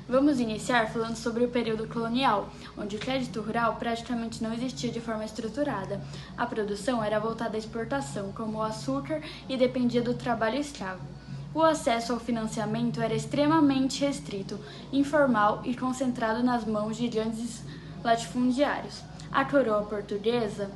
Vamos iniciar falando sobre o período colonial, onde o crédito rural praticamente não existia de forma estruturada. A produção era voltada à exportação, como o açúcar, e dependia do trabalho escravo. O acesso ao financiamento era extremamente restrito, informal e concentrado nas mãos de grandes latifundiários. A coroa portuguesa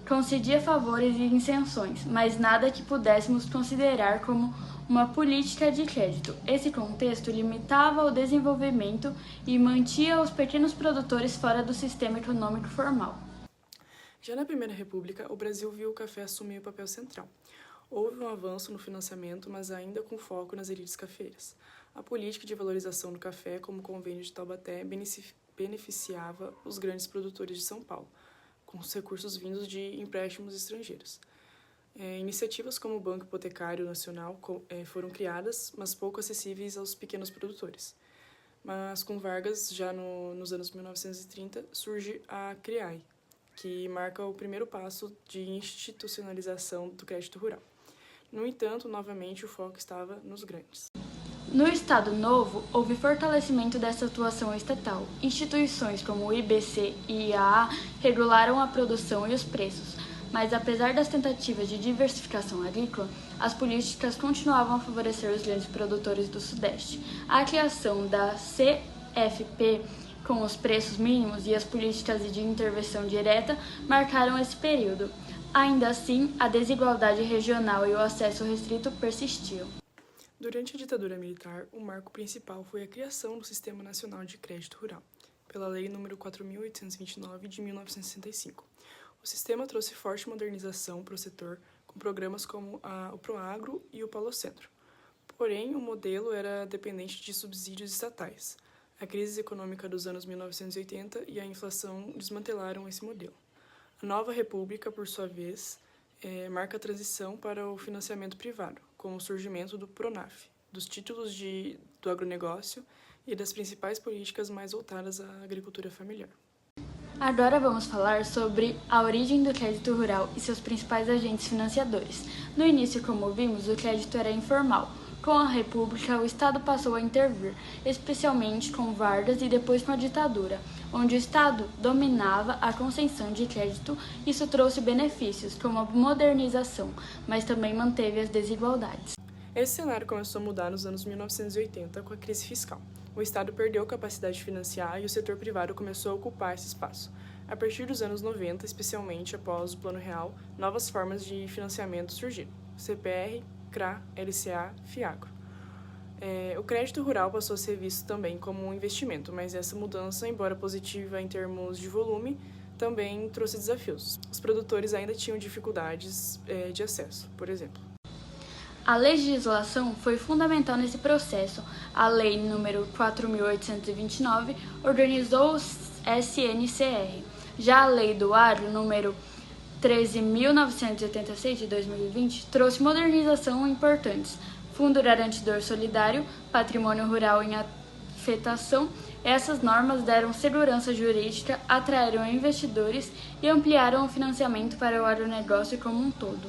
concedia favores e isenções, mas nada que pudéssemos considerar como uma política de crédito. Esse contexto limitava o desenvolvimento e mantinha os pequenos produtores fora do sistema econômico formal. Já na Primeira República, o Brasil viu o café assumir o papel central. Houve um avanço no financiamento, mas ainda com foco nas elites cafeeiras. A política de valorização do café, como o Convênio de Taubaté, beneficiava os grandes produtores de São Paulo, com os recursos vindos de empréstimos estrangeiros. Iniciativas como o Banco Hipotecário Nacional foram criadas, mas pouco acessíveis aos pequenos produtores. Mas com Vargas, já nos anos 1930, surge a CREAI, que marca o primeiro passo de institucionalização do crédito rural. No entanto, novamente, o foco estava nos grandes. No Estado Novo, houve fortalecimento dessa atuação estatal. Instituições como o IBC e IAA regularam a produção e os preços, mas apesar das tentativas de diversificação agrícola, as políticas continuavam a favorecer os grandes produtores do Sudeste. A criação da CFP, com os preços mínimos e as políticas de intervenção direta, marcaram esse período. Ainda assim, a desigualdade regional e o acesso restrito persistiam. Durante a ditadura militar, o marco principal foi a criação do Sistema Nacional de Crédito Rural, pela Lei nº 4.829, de 1965. O sistema trouxe forte modernização para o setor, com programas como o Proagro e o Polocentro. Porém, o modelo era dependente de subsídios estatais. A crise econômica dos anos 1980 e a inflação desmantelaram esse modelo. A nova república, por sua vez, marca a transição para o financiamento privado, com o surgimento do PRONAF, dos títulos do agronegócio e das principais políticas mais voltadas à agricultura familiar. Agora vamos falar sobre a origem do crédito rural e seus principais agentes financiadores. No início, como vimos, o crédito era informal. Com a República, o Estado passou a intervir, especialmente com Vargas e depois com a ditadura, onde o Estado dominava a concessão de crédito. Isso trouxe benefícios, como a modernização, mas também manteve as desigualdades. Esse cenário começou a mudar nos anos 1980 com a crise fiscal. O Estado perdeu capacidade de financiar e o setor privado começou a ocupar esse espaço. A partir dos anos 90, especialmente após o Plano Real, novas formas de financiamento surgiram: CPR, CRA, LCA, FIAGRO. O crédito rural passou a ser visto também como um investimento, mas essa mudança, embora positiva em termos de volume, também trouxe desafios. Os produtores ainda tinham dificuldades de acesso, por exemplo. A legislação foi fundamental nesse processo. A Lei nº 4.829 organizou o SNCR. Já a Lei do Agro, nº 13.986 de 2020, trouxe modernização importantes. Fundo Garantidor Solidário, Patrimônio Rural em Afetação. Essas normas deram segurança jurídica, atraíram investidores e ampliaram o financiamento para o agronegócio como um todo.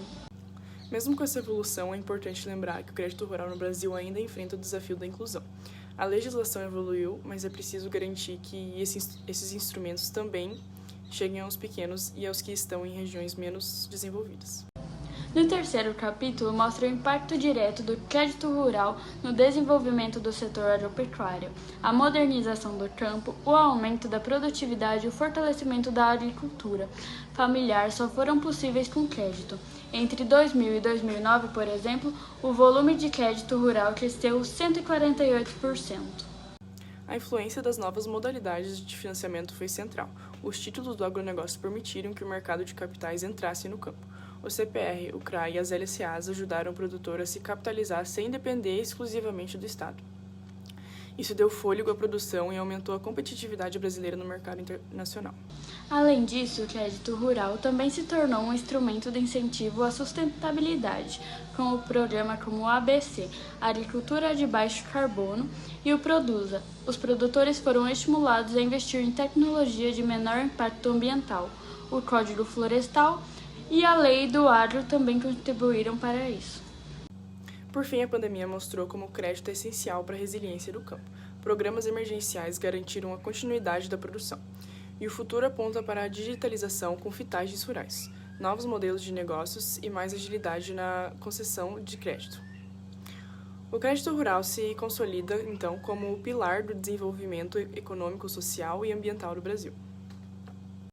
Mesmo com essa evolução, é importante lembrar que o crédito rural no Brasil ainda enfrenta o desafio da inclusão. A legislação evoluiu, mas é preciso garantir que esses instrumentos também cheguem aos pequenos e aos que estão em regiões menos desenvolvidas. No terceiro capítulo, mostra o impacto direto do crédito rural no desenvolvimento do setor agropecuário, a modernização do campo, o aumento da produtividade e o fortalecimento da agricultura familiar só foram possíveis com crédito. Entre 2000 e 2009, por exemplo, o volume de crédito rural cresceu 148%. A influência das novas modalidades de financiamento foi central. Os títulos do agronegócio permitiram que o mercado de capitais entrasse no campo. O CPR, o CRA e as LCAs ajudaram o produtor a se capitalizar sem depender exclusivamente do Estado. Isso deu fôlego à produção e aumentou a competitividade brasileira no mercado internacional. Além disso, o crédito rural também se tornou um instrumento de incentivo à sustentabilidade, com o programa como o ABC, Agricultura de Baixo Carbono, e o Produza. Os produtores foram estimulados a investir em tecnologia de menor impacto ambiental. O Código Florestal e a Lei do Agro também contribuíram para isso. Por fim, a pandemia mostrou como o crédito é essencial para a resiliência do campo. Programas emergenciais garantiram a continuidade da produção. E o futuro aponta para a digitalização com fitagens rurais, novos modelos de negócios e mais agilidade na concessão de crédito. O crédito rural se consolida, então, como o pilar do desenvolvimento econômico, social e ambiental do Brasil.